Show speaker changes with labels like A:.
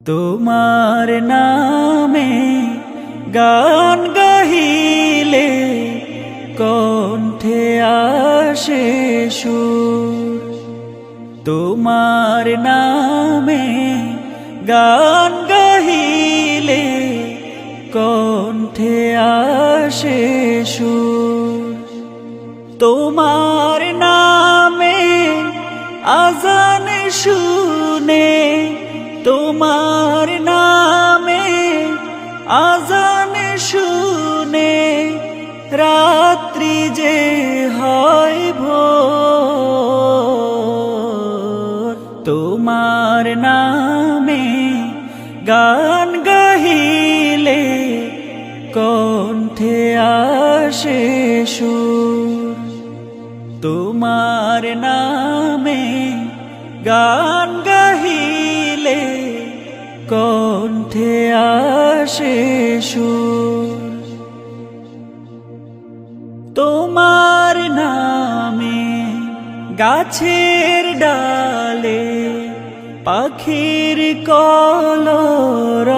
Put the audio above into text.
A: তোমার নামে গান গাহিলে কণ্ঠে আসে সুর। তোমার নামে গান গাহিলে কণ্ঠে আসে সুর। তোমার নামে আজান শুনে, তোমার নামে আজান শুনে রাত্রি যে হয় ভোর। তোমার নামে গান গাহিলে কণ্ঠে আসে সুর। তোমার নামে গান গাহিলে কণ্ঠে আসে সুর। তোমার নামে গাছের ডালে পাখির কলরব,